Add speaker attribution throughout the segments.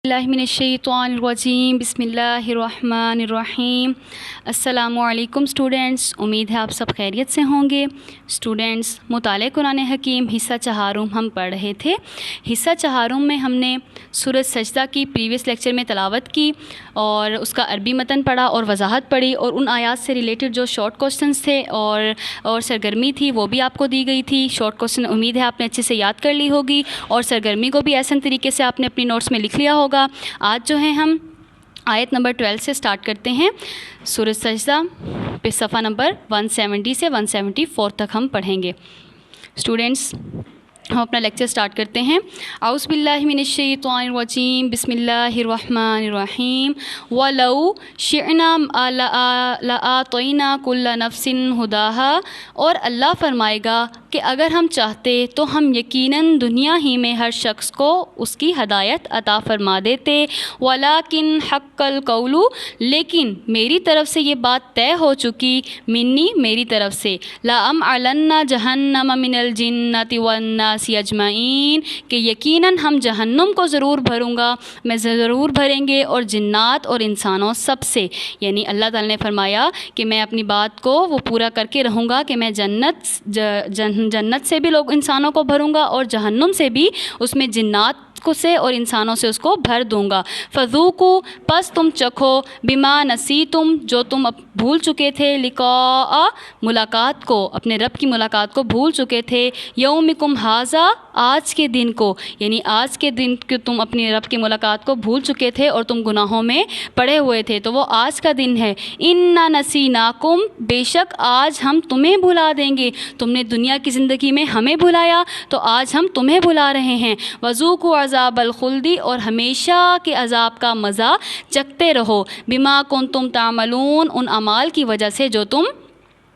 Speaker 1: اللہ من الشیطان الرجیم بسم اللہ الرحمن الرحیم۔ السلام علیکم اسٹوڈنٹس، امید ہے آپ سب خیریت سے ہوں گے۔ اسٹوڈنٹس، مطالعہ قرآن حکیم حصہ چہارم ہم پڑھ رہے تھے۔ حصہ چہارم میں ہم نے سورۃ سجدہ کی پریویس لیکچر میں تلاوت کی اور اس کا عربی متن پڑھا اور وضاحت پڑھی، اور ان آیات سے ریلیٹڈ جو شارٹ کوسچنس تھے اور سرگرمی تھی وہ بھی آپ کو دی گئی تھی۔ شارٹ کوسچن امید ہے آپ نے اچھے سے یاد کر لی ہوگی، اور سرگرمی کو بھی ایسے طریقے سے آپ نے اپنی نوٹس میں لکھ لیا ہوگا۔ آج جو ہے ہم آیت نمبر 12 سے سٹارٹ کرتے ہیں۔ سورۃ سجدہ پہ صفحہ نمبر 170 سے 174 تک ہم پڑھیں گے۔ اسٹوڈنٹس، ہم اپنا لیکچر سٹارٹ کرتے ہیں۔ اعوذ باللہ من الشیطان الرجیم بسم اللہ الرحمن الرحیم۔ وَلَوْ شِئْنَا لَآتَيْنَا كُلَّ نَفْسٍ هُدَاهَا، اور اللہ فرمائے گا کہ اگر ہم چاہتے تو ہم یقیناً دنیا ہی میں ہر شخص کو اس کی ہدایت عطا فرما دیتے۔ وَلَكِنْ حَقَّ الْقَوْلُ، لیکن میری طرف سے یہ بات طے ہو چکی، منی میری طرف سے، لَأَمْعَلَنَّ جَهَنَّمَ مِنَ الْجِنَّةِ وَالنَّاسِ اجمعین، کہ یقیناً ہم جہنم کو ضرور بھروں گا، میں ضرور بھریں گے، اور جنات اور انسانوں سب سے۔ یعنی اللہ تعالیٰ نے فرمایا کہ میں اپنی بات کو وہ پورا کر کے رہوں گا کہ میں جنت سے بھی لوگ انسانوں کو بھروں گا، اور جہنم سے بھی اس میں جنات کو سے اور انسانوں سے اس کو بھر دوں گا۔ فذوقوا، پس تم چکھو، بما نسیتم، جو تم بھول چکے تھے، لقاء ملاقات کو، اپنے رب کی ملاقات کو بھول چکے تھے، یومکم ھذا، آج کے دن کو، یعنی آج کے دن کہ تم اپنے رب کی ملاقات کو بھول چکے تھے اور تم گناہوں میں پڑے ہوئے تھے، تو وہ آج کا دن ہے۔ انا نسیناکم، بے شک آج ہم تمہیں بھلا دیں گے، تم نے دنیا کی زندگی میں ہمیں بھلایا تو آج ہم تمہیں بھلا رہے ہیں۔ وذوقوا عذاب الخلد، اور ہمیشہ کے عذاب کا مزہ چکھتے رہو، بما کنتم تعملون، ان اعمال کی وجہ سے جو تم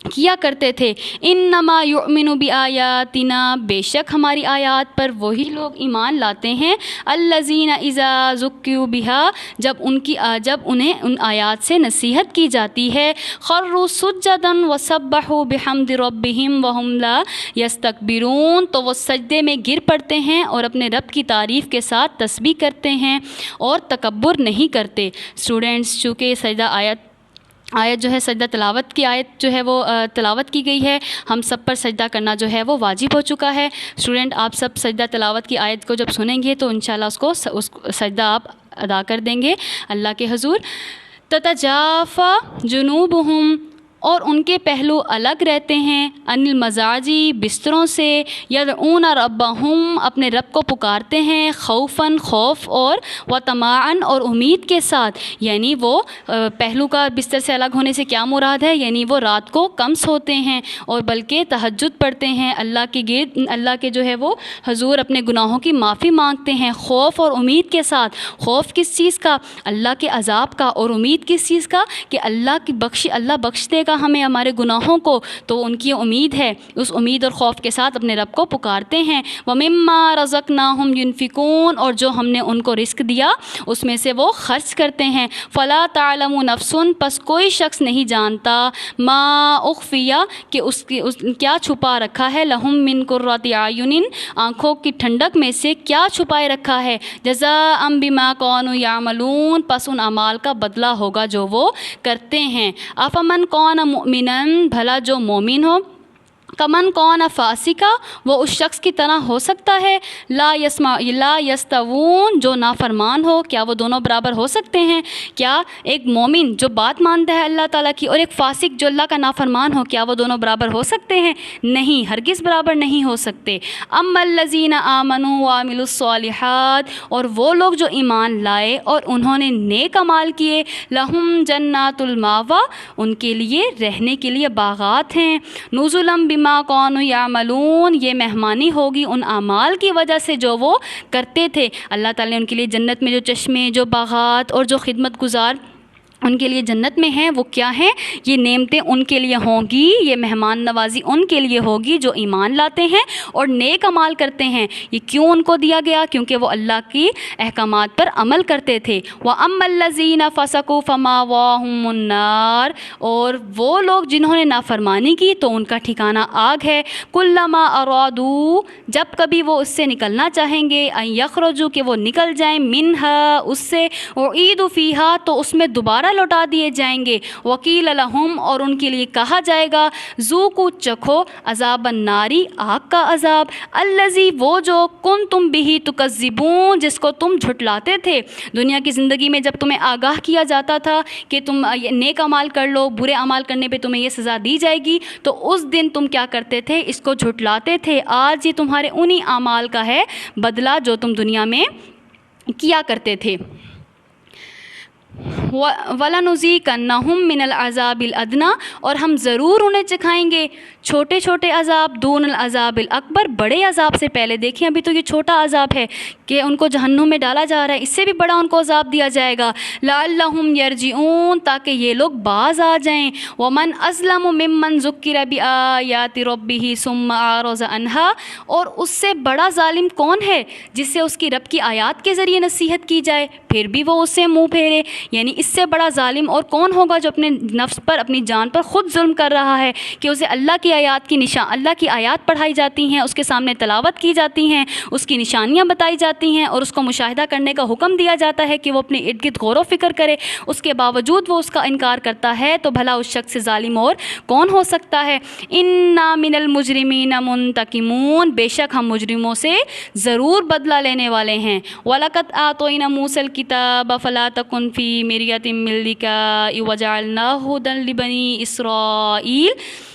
Speaker 1: کیا کرتے تھے۔ انما یؤمن بآیاتنا، بے شک ہماری آیات پر وہی لوگ ایمان لاتے ہیں، الذین اذا ذکروا بہا، جب انہیں ان آیات سے نصیحت کی جاتی ہے، خروا سجدا وسبحوا بحمد ربہم وہم لا یستکبرون، تو وہ سجدے میں گر پڑتے ہیں اور اپنے رب کی تعریف کے ساتھ تسبیح کرتے ہیں اور تکبر نہیں کرتے۔ اسٹوڈنٹس، چونکہ سجدہ آیت جو ہے سجدہ تلاوت کی آیت جو ہے وہ تلاوت کی گئی ہے، ہم سب پر سجدہ کرنا جو ہے وہ واجب ہو چکا ہے۔ اسٹوڈنٹ، آپ سب سجدہ تلاوت کی آیت کو جب سنیں گے تو انشاءاللہ اس سجدہ آپ ادا کر دیں گے اللہ کے حضور۔ تتجافی جنوبہم، اور ان کے پہلو الگ رہتے ہیں، عن المضاجع، بستروں سے، یدعون ربہم، اپنے رب کو پکارتے ہیں، خوفاً، خوف، اور وطمعاً، اور امید کے ساتھ۔ یعنی وہ پہلو کا بستر سے الگ ہونے سے کیا مراد ہے؟ یعنی وہ رات کو کم سوتے ہیں اور بلکہ تہجد پڑھتے ہیں، اللہ کے جو ہے وہ حضور اپنے گناہوں کی معافی مانگتے ہیں، خوف اور امید کے ساتھ۔ خوف کس چیز کا؟ اللہ کے عذاب کا، اور امید کس چیز کا؟ کہ اللہ بخش دے گا ہمیں ہمارے گناہوں کو، تو ان کی امید ہے، اس امید اور خوف کے ساتھ اپنے رب کو پکارتے ہیں۔ وَمِمَّا رَزَقْنَاهُمْ يُنْفِقُونَ، اور جو ہم نے ان کو رزق دیا اس میں سے وہ خرچ کرتے ہیں۔ فَلَا تَعْلَمُ نَفْسٌ، پس کوئی شخص نہیں جانتا، مَا أُخْفِيَ، کہ اس کیا چھپا رکھا ہے، لَهُم مِّن قُرَّةِ أَعْيُنٍ، آنکھوں کی ٹھنڈک میں سے کیا چھپائے رکھا ہے، جَزَاءً بِمَا كَانُوا يَعْمَلُونَ، پس ان اعمال کا بدلہ ہوگا جو وہ کرتے ہیں۔ أَفَمَنْ كَانَ مُؤْمِنًا، بھلا جو مومن ہو، کمن کون فاسقہ، وہ اس شخص کی طرح ہو سکتا ہے، لا یستوون، جو نافرمان ہو، کیا وہ دونوں برابر ہو سکتے ہیں؟ کیا ایک مومن جو بات مانتا ہے اللہ تعالیٰ کی اور ایک فاسق جو اللہ کا نافرمان ہو، کیا وہ دونوں برابر ہو سکتے ہیں؟ نہیں، ہرگز برابر نہیں ہو سکتے۔ اما الذین آمنوا وعملوا الصالحات، اور وہ لوگ جو ایمان لائے اور انہوں نے نیک اعمال کیے، لہم جنات المأویٰ، ان کے لیے رہنے کے لیے باغات ہیں، نزلا بما كانوا يعملون، یہ مہمانی ہوگی ان اعمال کی وجہ سے جو وہ کرتے تھے۔ اللہ تعالیٰ نے ان کے لیے جنت میں جو چشمے، جو باغات اور جو خدمت گزار ان کے لیے جنت میں ہیں وہ کیا ہیں؟ یہ نعمتیں ان کے لیے ہوں گی، یہ مہمان نوازی ان کے لیے ہوگی جو ایمان لاتے ہیں اور نیک اعمال کرتے ہیں۔ یہ کیوں ان کو دیا گیا؟ کیونکہ وہ اللہ کی احکامات پر عمل کرتے تھے۔ وَأَمَّا الَّذِينَ فَسَقُوا فَمَأْوَاهُمُ النَّارُ، اور وہ لوگ جنہوں نے نافرمانی کی تو ان کا ٹھکانہ آگ ہے۔ كُلَّمَا أَرَادُوا، جب کبھی وہ اس سے نکلنا چاہیں گے، أَن يَخْرُجُوا، کہ وہ نکل جائیں، مِنْهَا، اس سے، أُعِيدُوا فِيهَا، تو اس میں دوبارہ لوٹا دیے جائیں گے۔ وَقِيلَ لَهُمْ، اور ان کے لیے کہا جائے گا، ذُوقُوا، چکھو، عذاب الناری، آگ کا عذاب، الذی، وہ جو، کنتم بہ تکذبون، جس کو تم جھٹلاتے تھے۔ دنیا کی زندگی میں جب تمہیں آگاہ کیا جاتا تھا کہ تم نیک اعمال کر لو، برے اعمال کرنے پہ تمہیں یہ سزا دی جائے گی، تو اس دن تم کیا کرتے تھے؟ اس کو جھٹلاتے تھے۔ آج یہ تمہارے انہی اعمال کا ہے بدلہ جو تم دنیا میں کیا کرتے تھے۔ وَلَنُذِيقَنَّهُم مِّنَ الْعَذَابِ الْأَدْنَىٰ، اور ہم ضرور انہیں چکھائیں گے چھوٹے چھوٹے عذاب، دون العذاب الاکبر، بڑے عذاب سے پہلے۔ دیکھیں ابھی تو یہ چھوٹا عذاب ہے کہ ان کو جہنم میں ڈالا جا رہا ہے، اس سے بھی بڑا ان کو عذاب دیا جائے گا۔ لَعَلَّهُمْ يَرْجِعُونَ، تاکہ یہ لوگ باز آ جائیں۔ وَمَنْ أَظْلَمُ مِمَّنْ ذُكِّرَ بِآيَاتِ رَبِّهِ ثُمَّ أَعْرَضَ عَنْهَا، اور اس سے بڑا ظالم کون ہے جس سے اس کی رب کی آیات کے ذریعے نصیحت کی جائے پھر بھی وہ اس سے منہ پھیرے؟ یعنی اس سے بڑا ظالم اور کون ہوگا جو اپنے نفس پر، اپنی جان پر خود ظلم کر رہا ہے کہ اسے اللہ کی آیات کی اللہ کی آیات پڑھائی جاتی ہیں، اس کے سامنے تلاوت کی جاتی ہیں، اس کی نشانیاں بتائی جاتی ہیں اور اس کو مشاہدہ کرنے کا حکم دیا جاتا ہے کہ وہ اپنے ارد گرد غور و فکر کرے، اس کے باوجود وہ اس کا انکار کرتا ہے، تو بھلا اس شخص سے ظالم اور کون ہو سکتا ہے؟ اِنَّا مِنَ الْمُجْرِمِينَ مُنْتَقِمُونَ، بے شک ہم مجرموں سے ضرور بدلہ لینے والے ہیں۔ وَلَقَدْ آتَيْنَا مُوسَى الْكِتَابَ فَلَا تَكُنْ فِي مِرْيَةٍ مِّن لِقَائِهِ وَجَعَلْنَاهُ هُدًى لِبَنِي إِسْرَائِيلَ،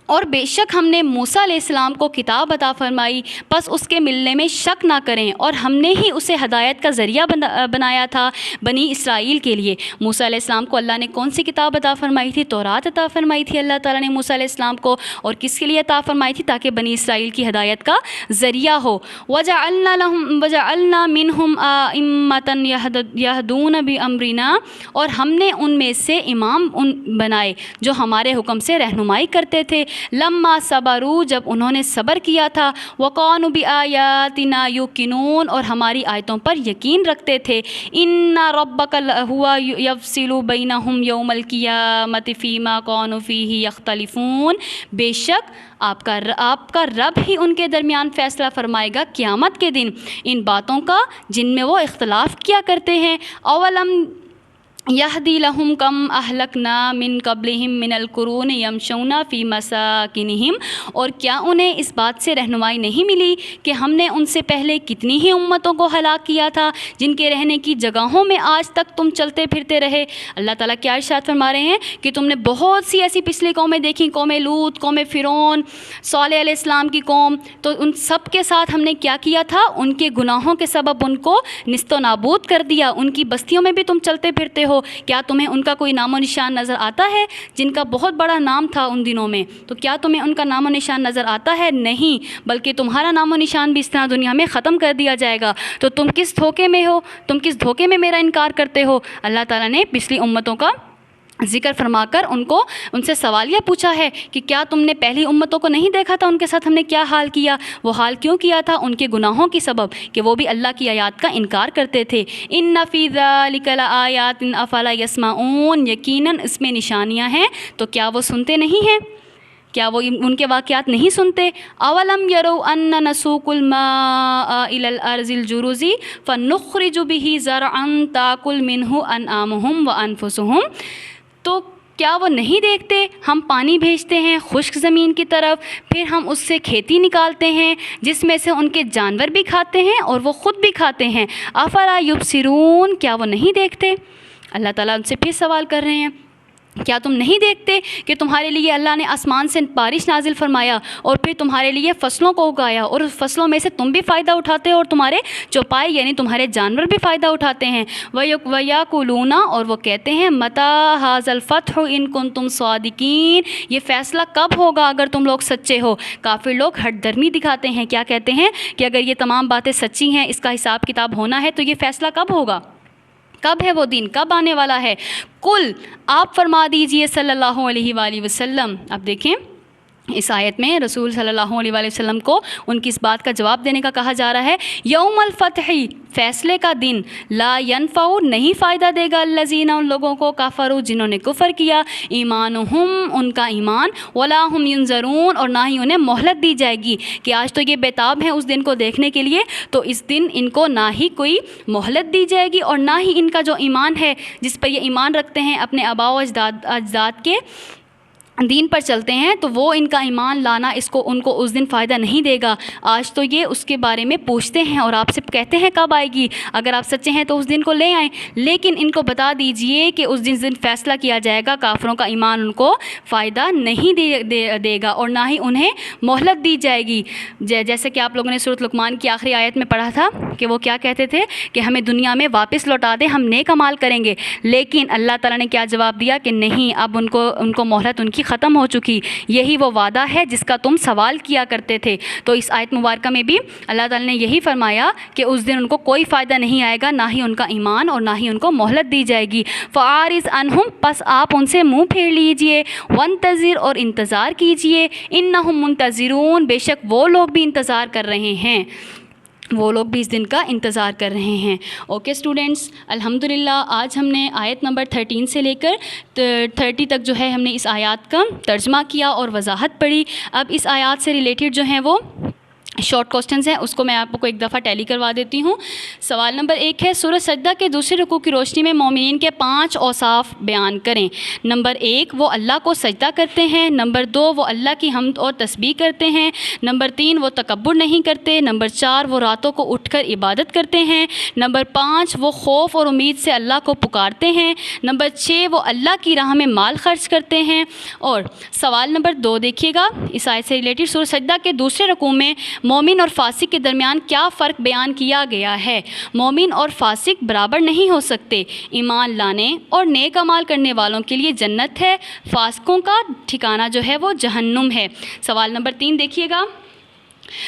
Speaker 1: اور بے شک ہم نے موسیٰ علیہ السلام کو کتاب عطا فرمائی، پس اس کے ملنے میں شک نہ کریں، اور ہم نے ہی اسے ہدایت کا ذریعہ بنایا تھا بنی اسرائیل کے لیے۔ موسیٰ علیہ السلام کو اللہ نے کون سی کتاب عطا فرمائی تھی؟ تورات عطا فرمائی تھی اللہ تعالیٰ نے موسیٰ علیہ السلام کو، اور کس کے لیے عطا فرمائی تھی؟ تاکہ بنی اسرائیل کی ہدایت کا ذریعہ ہو۔ وَجَعَلْنَا مِنْهُمْ أَئِمَّةً يَهْدُونَ بِأَمْرِنَا، اور ہم نے ان میں سے امام بنائے جو ہمارے حکم سے رہنمائی کرتے تھے۔ لما صبروا، جب انہوں نے صبر کیا تھا، وقانوا بآیاتنا یوقنون، اور ہماری آیتوں پر یقین رکھتے تھے۔ ان ربک هو یفصل بینہم یوم القیامۃ فیما کانوا فیہ یختلفون، بے شک آپ کا رب ہی ان کے درمیان فیصلہ فرمائے گا قیامت کے دن ان باتوں کا جن میں وہ اختلاف کیا کرتے ہیں۔ اولم یہدی لہم کم اہلکنا من قبلہم من القرون یمشون فی مساکنہم، اور کیا انہیں اس بات سے رہنمائی نہیں ملی کہ ہم نے ان سے پہلے کتنی ہی امتوں کو ہلاک کیا تھا جن کے رہنے کی جگہوں میں آج تک تم چلتے پھرتے رہے۔ اللہ تعالیٰ کیا ارشاد فرما رہے ہیں کہ تم نے بہت سی ایسی پچھلی قومیں دیکھیں، قوم لوط، قوم فرعون، صالح علیہ السلام کی قوم، تو ان سب کے ساتھ ہم نے کیا کیا تھا؟ ان کے گناہوں کے سبب ان کو نیست و نابود کر دیا۔ ان کی بستیوں میں بھی تم چلتے پھرتے ہو، کیا تمہیں ان کا کوئی نام و نشان نظر آتا ہے؟ جن کا بہت بڑا نام تھا ان دنوں میں، تو کیا تمہیں ان کا نام و نشان نظر آتا ہے؟ نہیں، بلکہ تمہارا نام و نشان بھی اس طرح دنیا میں ختم کر دیا جائے گا۔ تو تم کس دھوکے میں ہو؟ تم کس دھوکے میں میرا انکار کرتے ہو؟ اللہ تعالیٰ نے پچھلی امتوں کا ذکر فرما کر ان سے سوالیہ پوچھا ہے کہ کیا تم نے پہلی امتوں کو نہیں دیکھا تھا ان کے ساتھ ہم نے کیا حال کیا؟ وہ حال کیوں کیا تھا؟ ان کے گناہوں کی سبب کہ وہ بھی اللہ کی آیات کا انکار کرتے تھے۔ ان فی ذلک لآیات افلا یسمعون، یقیناً اس میں نشانیاں ہیں تو کیا وہ سنتے نہیں ہیں؟ کیا وہ ان کے واقعات نہیں سنتے؟ اولم یروا ان نسوق الماء الى الارض الجرز فنخرج به زرعا تاکل منه انعامهم وانفسهم، تو کیا وہ نہیں دیکھتے ہم پانی بھیجتے ہیں خشک زمین کی طرف، پھر ہم اس سے کھیتی نکالتے ہیں جس میں سے ان کے جانور بھی کھاتے ہیں اور وہ خود بھی کھاتے ہیں۔ افلا یبصرون، کیا وہ نہیں دیکھتے؟ اللہ تعالیٰ ان سے پھر سوال کر رہے ہیں، کیا تم نہیں دیکھتے کہ تمہارے لیے اللہ نے آسمان سے بارش نازل فرمایا اور پھر تمہارے لیے فصلوں کو اگایا، اور اس فصلوں میں سے تم بھی فائدہ اٹھاتے ہو اور تمہارے چوپائے یعنی تمہارے جانور بھی فائدہ اٹھاتے ہیں۔ وَيَقُولُونَ، اور وہ کہتے ہیں، مَتَىٰ هَٰذَا الْفَتْحُ إِن كُنتُمْ صَادِقِينَ، یہ فیصلہ کب ہوگا اگر تم لوگ سچے ہو؟ کافر لوگ ہٹ درمی دکھاتے ہیں، کیا کہتے ہیں کہ اگر یہ تمام باتیں سچی ہیں، اس کا حساب کتاب ہونا ہے تو یہ فیصلہ کب ہوگا؟ کب ہے وہ دن، کب آنے والا ہے؟ کل، آپ فرما دیجئے صلی اللہ علیہ وسلم. اب دیکھیں اس آیت میں رسول صلی اللہ علیہ وسلم کو ان کی اس بات کا جواب دینے کا کہا جا رہا ہے. یوم الفتح، فیصلے کا دن، لا ینفع، نہیں فائدہ دے گا، الذین، ان لوگوں کو، کفروا، جنہوں نے کفر کیا، ایمانہم، ان کا ایمان، ولا ہم ینظرون، اور نہ ہی انہیں مہلت دی جائے گی کہ آج تو یہ بےتاب ہیں اس دن کو دیکھنے کے لیے، تو اس دن ان کو نہ ہی کوئی مہلت دی جائے گی، اور نہ ہی ان کا جو ایمان ہے جس پر یہ ایمان رکھتے ہیں، اپنے آباء و اجداد کے دین پر چلتے ہیں، تو وہ ان کا ایمان لانا ان کو اس دن فائدہ نہیں دے گا. آج تو یہ اس کے بارے میں پوچھتے ہیں اور آپ سے کہتے ہیں کب آئے گی، اگر آپ سچے ہیں تو اس دن کو لے آئیں، لیکن ان کو بتا دیجئے کہ اس دن فیصلہ کیا جائے گا، کافروں کا ایمان ان کو فائدہ نہیں دے گا اور نہ ہی انہیں مہلت دی جائے گی. جیسے کہ آپ لوگوں نے سورۃ لقمان کی آخری آیت میں پڑھا تھا کہ وہ کیا کہتے تھے کہ ہمیں دنیا میں واپس لوٹا دیں، ہم نیک اعمال کریں گے، لیکن اللہ تعالیٰ نے کیا جواب دیا کہ نہیں، اب ان کو مہلت ان کی ختم ہو چکی، یہی وہ وعدہ ہے جس کا تم سوال کیا کرتے تھے. تو اس آیت مبارکہ میں بھی اللہ تعالیٰ نے یہی فرمایا کہ اس دن ان کو کوئی فائدہ نہیں آئے گا، نہ ہی ان کا ایمان اور نہ ہی ان کو مہلت دی جائے گی. فَأَعْرِضْ عَنْهُمْ، پس آپ ان سے منہ پھیر لیجئے، وَانتَظِرْ، اور انتظار کیجئے، إِنَّهُمْ مُنتَظِرُونَ، بے شک وہ لوگ بھی انتظار کر رہے ہیں، وہ لوگ بھی اس دن کا انتظار کر رہے ہیں. اوکے اسٹوڈنٹس، الحمدللہ آج ہم نے آیت نمبر 13 سے لے کر 30 تک جو ہے ہم نے اس آیات کا ترجمہ کیا اور وضاحت پڑھی. اب اس آیات سے ریلیٹڈ جو ہیں وہ شارٹ کوسچنز ہیں، اس کو میں آپ کو ایک دفعہ ٹیلی کروا دیتی ہوں. سوال نمبر 1 ہے، سورۃ سجدہ کے دوسرے رکوع کی روشنی میں مومنین کے 5 اوصاف بیان کریں. نمبر 1، وہ اللہ کو سجدہ کرتے ہیں. نمبر 2، وہ اللہ کی حمد اور تسبیح کرتے ہیں. نمبر 3، وہ تکبر نہیں کرتے. نمبر 4، وہ راتوں کو اٹھ کر عبادت کرتے ہیں. نمبر 5، وہ خوف اور امید سے اللہ کو پکارتے ہیں. نمبر 6، وہ اللہ کی راہ میں مال خرچ کرتے ہیں. اور سوال نمبر 2 دیکھیے گا، اس آیت سے ریلیٹڈ سورۃ سجدہ کے دوسرے رکوع میں مومن اور فاسق کے درمیان کیا فرق بیان کیا گیا ہے؟ مومن اور فاسق برابر نہیں ہو سکتے. ایمان لانے اور نیک اعمال کرنے والوں کے لیے جنت ہے، فاسقوں کا ٹھکانہ جو ہے وہ جہنم ہے. سوال نمبر 3 دیکھیے گا،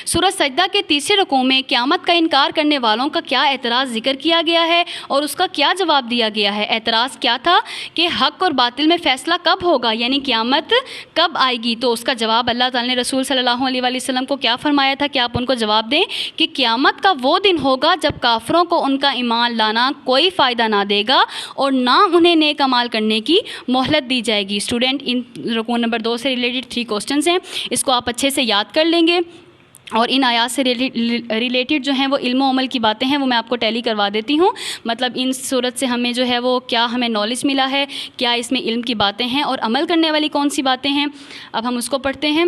Speaker 1: سورۃ سجدہ کے تیسرے رکوع میں قیامت کا انکار کرنے والوں کا کیا اعتراض ذکر کیا گیا ہے اور اس کا کیا جواب دیا گیا ہے؟ اعتراض کیا تھا کہ حق اور باطل میں فیصلہ کب ہوگا، یعنی قیامت کب آئے گی؟ تو اس کا جواب اللہ تعالیٰ نے رسول صلی اللہ علیہ وسلم کو کیا فرمایا تھا کہ آپ ان کو جواب دیں کہ قیامت کا وہ دن ہوگا جب کافروں کو ان کا ایمان لانا کوئی فائدہ نہ دے گا اور نہ انہیں نیک اعمال کرنے کی مہلت دی جائے گی. اسٹوڈنٹ، ان رکوع نمبر 2 سے ریلیٹڈ 3 کوسچنز ہیں، اس کو آپ اچھے سے یاد کر لیں گے، اور ان آیات سے ریلیٹڈ جو ہیں وہ علم و عمل کی باتیں ہیں وہ میں آپ کو ٹیلی کروا دیتی ہوں. مطلب ان صورت سے ہمیں جو ہے وہ کیا ہمیں نالج ملا ہے، کیا اس میں علم کی باتیں ہیں اور عمل کرنے والی کون سی باتیں ہیں. اب ہم اس کو پڑھتے ہیں.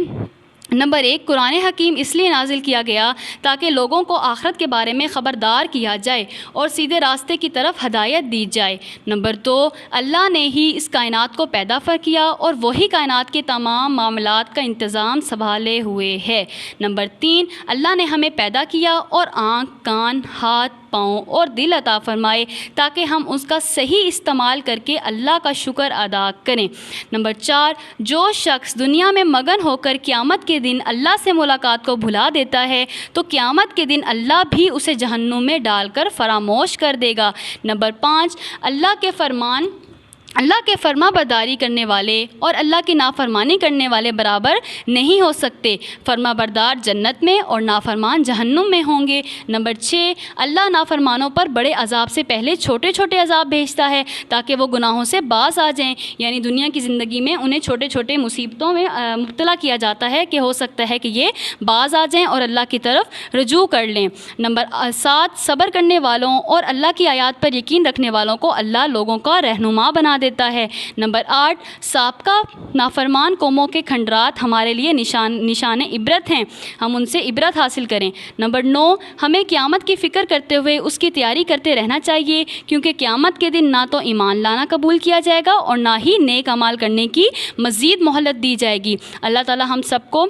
Speaker 1: نمبر 1، قرآن حکیم اس لیے نازل کیا گیا تاکہ لوگوں کو آخرت کے بارے میں خبردار کیا جائے اور سیدھے راستے کی طرف ہدایت دی جائے. نمبر 2، اللہ نے ہی اس کائنات کو پیدا کیا اور وہی کائنات کے تمام معاملات کا انتظام سنبھالے ہوئے ہے. نمبر 3، اللہ نے ہمیں پیدا کیا اور آنکھ، کان، ہاتھ، پاؤں اور دل عطا فرمائے تاکہ ہم اس کا صحیح استعمال کر کے اللہ کا شکر ادا کریں. نمبر 4، جو شخص دنیا میں مگن ہو کر قیامت کے دن اللہ سے ملاقات کو بھلا دیتا ہے تو قیامت کے دن اللہ بھی اسے جہنم میں ڈال کر فراموش کر دے گا. نمبر 5، اللہ کے فرما برداری کرنے والے اور اللہ کی نافرمانی کرنے والے برابر نہیں ہو سکتے. فرما بردار جنت میں اور نافرمان جہنم میں ہوں گے. نمبر 6، اللہ نافرمانوں پر بڑے عذاب سے پہلے چھوٹے چھوٹے عذاب بھیجتا ہے تاکہ وہ گناہوں سے باز آ جائیں، یعنی دنیا کی زندگی میں انہیں چھوٹے چھوٹے مصیبتوں میں مبتلا کیا جاتا ہے کہ ہو سکتا ہے کہ یہ باز آ جائیں اور اللہ کی طرف رجوع کر لیں. نمبر 7، صبر کرنے والوں اور اللہ کی آیات پر یقین رکھنے والوں کو اللہ لوگوں کا رہنما بنا دیتا ہے. نمبر 8، سابقہ نافرمان قوموں کے کھنڈرات ہمارے لیے نشان عبرت ہیں، ہم ان سے عبرت حاصل کریں. نمبر 9، ہمیں قیامت کی فکر کرتے ہوئے اس کی تیاری کرتے رہنا چاہیے کیونکہ قیامت کے دن نہ تو ایمان لانا قبول کیا جائے گا اور نہ ہی نیک اعمال کرنے کی مزید مہلت دی جائے گی. اللہ تعالی ہم سب کو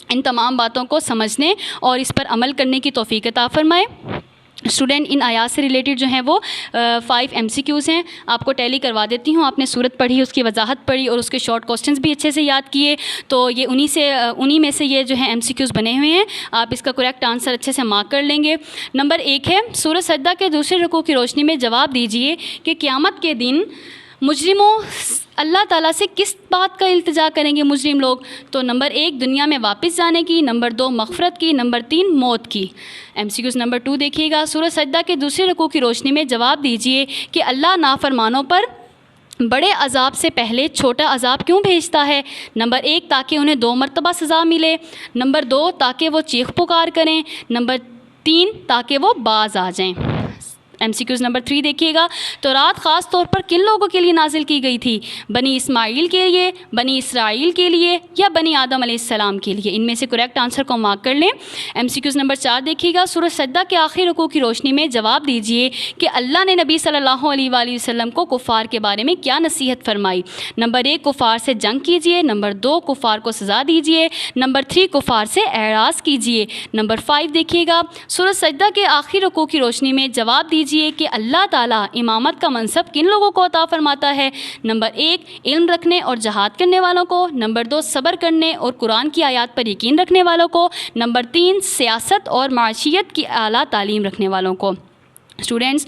Speaker 1: ان تمام باتوں کو سمجھنے اور اس پر عمل کرنے کی توفیق عطا فرمائے. اسٹوڈنٹ ان آیات سے ریلیٹڈ جو ہیں وہ 5 MCQs ہیں. آپ کو ٹیلی کروا دیتی ہوں. آپ نے صورت پڑھی, اس کی وضاحت پڑھی اور اس کے شارٹ کوسچنس بھی اچھے سے یاد کیے, تو یہ انہی میں سے یہ جو ہیں MCQs بنے ہوئے ہیں. آپ اس کا کریکٹ آنسر اچھے سے مارک کر لیں گے. نمبر 1 ہے سورۃ سجدہ کے دوسرے رکوع کی روشنی میں جواب دیجیے کہ قیامت کے دن مجرموں اللہ تعالیٰ سے کس بات کا التجا کریں گے مجرم لوگ. تو نمبر 1 دنیا میں واپس جانے کی, نمبر 2 مغفرت کی, نمبر 3 موت کی. MCQs نمبر 2 دیکھیے گا. سورۃ سجدہ کے دوسرے رکوع کی روشنی میں جواب دیجیے کہ اللہ نافرمانوں پر بڑے عذاب سے پہلے چھوٹا عذاب کیوں بھیجتا ہے. نمبر 1 تاکہ انہیں 2 مرتبہ سزا ملے, نمبر 2 تاکہ وہ چیخ پکار کریں, نمبر 3 تاکہ وہ باز آ جائیں. MCQs نمبر 3 دیکھیے گا. تو رات خاص طور پر کن لوگوں کے لیے نازل کی گئی تھی؟ بنی اسماعیل کے لیے, بنی اسرائیل کے لیے یا بنی آدم علیہ السلام کے لیے؟ ان میں سے کریکٹ آنسر کو مارک کر لیں. MCQs نمبر 4 دیکھیے گا. سورۃ سجدہ کے آخری رکوع کی روشنی میں جواب دیجیے کہ اللہ نے نبی صلی اللہ علیہ وآلہ وسلم کو کفار کے بارے میں کیا نصیحت فرمائی. نمبر 1 کفار سے جنگ کیجیے, نمبر 2 کفار کو سزا دیجیے, نمبر 3 کفار سے اعراض کیجیے. نمبر 5 دیکھیے گا. سورۃ سجدہ کے آخری رکوع کی روشنی میں جواب دیجیے کہ اللہ تعالیٰ امامت کا منصب کن لوگوں کو عطا فرماتا ہے. نمبر 1 علم رکھنے اور جہاد کرنے والوں کو, نمبر 2 صبر کرنے اور قرآن کی آیات پر یقین رکھنے والوں کو, نمبر 3 سیاست اور معاشیت کی اعلیٰ تعلیم رکھنے والوں کو. اسٹوڈنٹس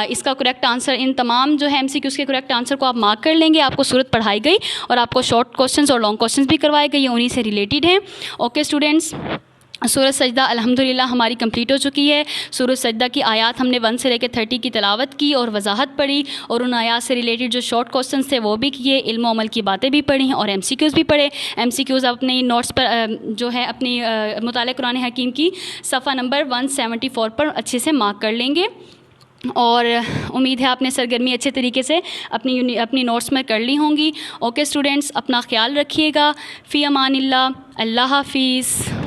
Speaker 1: اس کا کریکٹ آنسر, ان تمام جو ہے MCQs کے کریکٹ آنسر کو آپ مارک کر لیں گے. آپ کو صورت پڑھائی گئی اور آپ کو شارٹ کوسچنس اور لانگ کوسچنس بھی کروائے گئے, یہ انہی سے ریلیٹڈ ہیں. اوکے اسٹوڈنٹس, سورۃ سجدہ الحمدللہ ہماری کمپلیٹ ہو چکی ہے. سورۃ سجدہ کی آیات ہم نے 1 سے لے کے 30 کی تلاوت کی اور وضاحت پڑھی, اور ان آیات سے ریلیٹڈ جو شارٹ کوسچنس تھے وہ بھی کیے, علم و عمل کی باتیں بھی پڑھی اور MCQs بھی پڑھے. MCQs اپنی نوٹس پر جو ہے اپنی مطالعہ قرآن حکیم کی صفحہ نمبر 174 پر اچھے سے مارک کر لیں گے, اور امید ہے آپ نے سرگرمی اچھے طریقے سے اپنی نوٹس میں کر لی ہوں گی. اوکے اسٹوڈنٹس, اپنا خیال رکھیے گا. فی امان اللہ. اللہ حافظ.